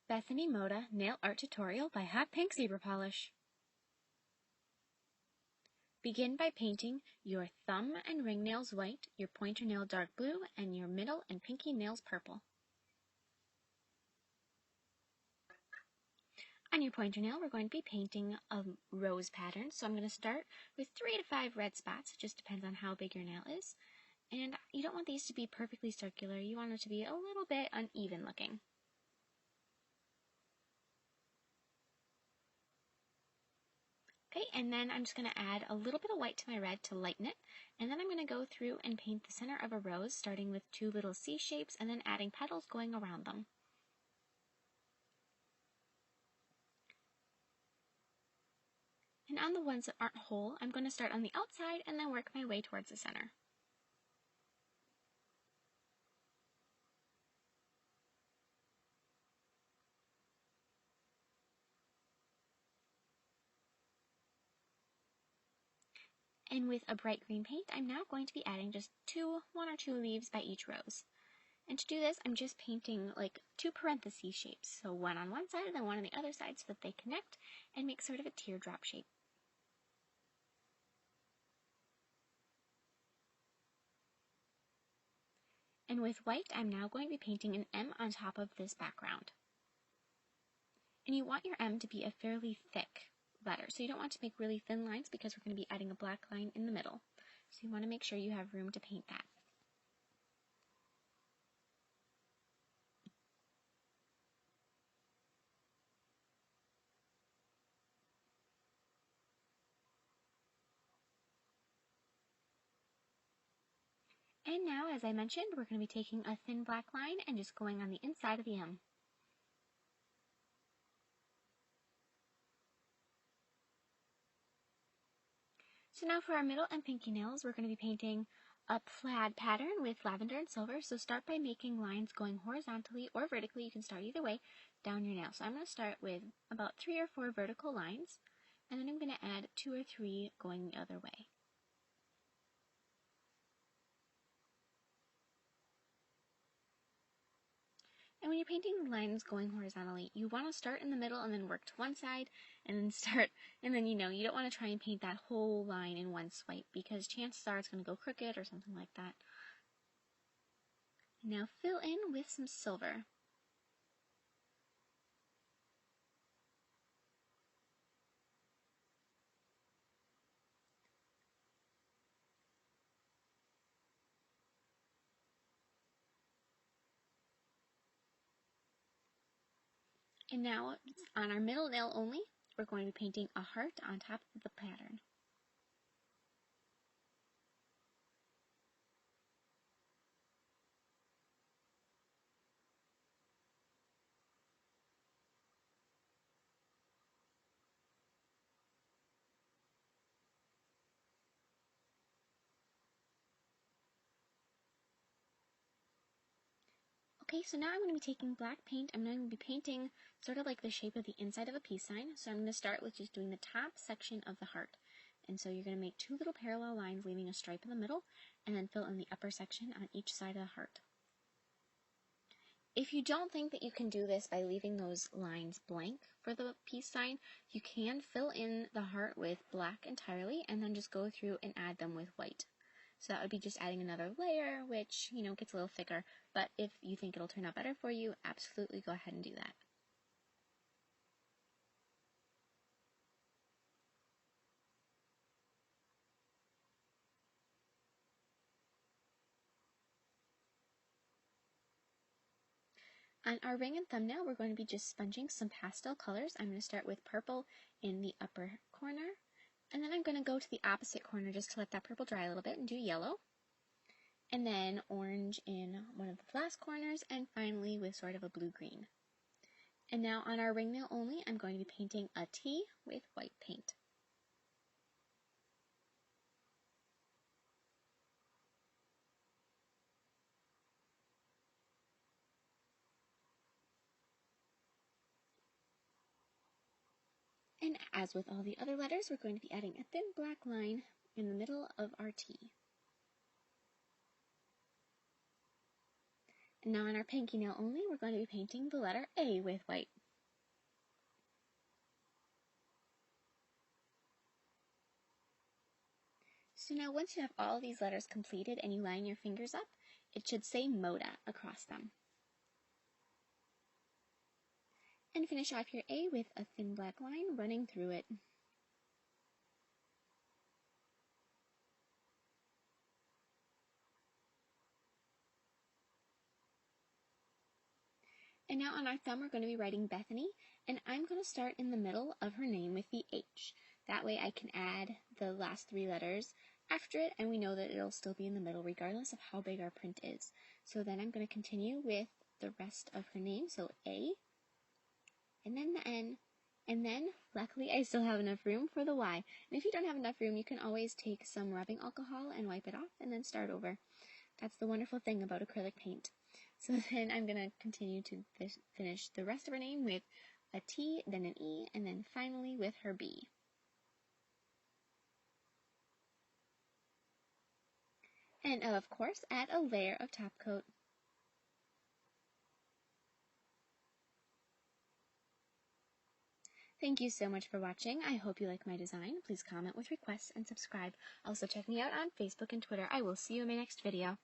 Bethany Mota Nail Art Tutorial by Hot Pink Zebra Polish. Begin by painting your thumb and ring nails white, your pointer nail dark blue, and your middle and pinky nails purple. On your pointer nail, we're going to be painting a rose pattern, so I'm going to start with 3 to 5 red spots. It just depends on how big your nail is. And you don't want these to be perfectly circular, you want it to be a little bit uneven looking. Okay, and then I'm just going to add a little bit of white to my red to lighten it, and then I'm going to go through and paint the center of a rose, starting with 2 little C shapes and then adding petals going around them. And on the ones that aren't whole, I'm going to start on the outside and then work my way towards the center. And with a bright green paint, I'm now going to be adding just 1 or 2 leaves by each rose. And to do this, I'm just painting like 2 parenthesis shapes, so one on one side and then one on the other side so that they connect and make sort of a teardrop shape. And with white, I'm now going to be painting an M on top of this background. And you want your M to be a fairly thick letter, so you don't want to make really thin lines because we're going to be adding a black line in the middle. So you want to make sure you have room to paint that. And now, as I mentioned, we're going to be taking a thin black line and just going on the inside of the M. So now for our middle and pinky nails, we're going to be painting a plaid pattern with lavender and silver. So start by making lines going horizontally or vertically, you can start either way, down your nail. So I'm going to start with about 3 or 4 vertical lines, and then I'm going to add 2 or 3 going the other way. And when you're painting the lines going horizontally, you want to start in the middle and then work to one side, and then you don't want to try and paint that whole line in one swipe because chances are it's going to go crooked or something like that. Now fill in with some silver. And now, on our middle nail only, we're going to be painting a heart on top of the pattern. Okay, so now I'm going to be taking black paint. I'm going to be painting sort of like the shape of the inside of a peace sign. So I'm going to start with just doing the top section of the heart. And so you're going to make 2 little parallel lines leaving a stripe in the middle, and then fill in the upper section on each side of the heart. If you don't think that you can do this by leaving those lines blank for the peace sign, you can fill in the heart with black entirely and then just go through and add them with white. So that would be just adding another layer, which, gets a little thicker, but if you think it'll turn out better for you, absolutely go ahead and do that. On our ring and thumbnail, we're going to be just sponging some pastel colors. I'm going to start with purple in the upper corner, and then I'm going to go to the opposite corner just to let that purple dry a little bit and do yellow. And then orange in one of the last corners, and finally with sort of a blue-green. And now on our ring nail only, I'm going to be painting a T with white paint. And as with all the other letters, we're going to be adding a thin black line in the middle of our T. And now on our pinky nail only, we're going to be painting the letter A with white. So now once you have all these letters completed and you line your fingers up, it should say Mota across them. And finish off your A with a thin black line running through it. And now on our thumb, we're going to be writing Bethany, and I'm going to start in the middle of her name with the H. That way I can add the last 3 letters after it, and we know that it'll still be in the middle regardless of how big our print is. So then I'm going to continue with the rest of her name, so A, and then the N, and then, luckily, I still have enough room for the Y. And if you don't have enough room, you can always take some rubbing alcohol and wipe it off, and then start over. That's the wonderful thing about acrylic paint. So then I'm going to continue to finish the rest of her name with a T, then an E, and then finally with her B. And of course, add a layer of top coat. Thank you so much for watching. I hope you like my design. Please comment with requests and subscribe. Also check me out on Facebook and Twitter. I will see you in my next video.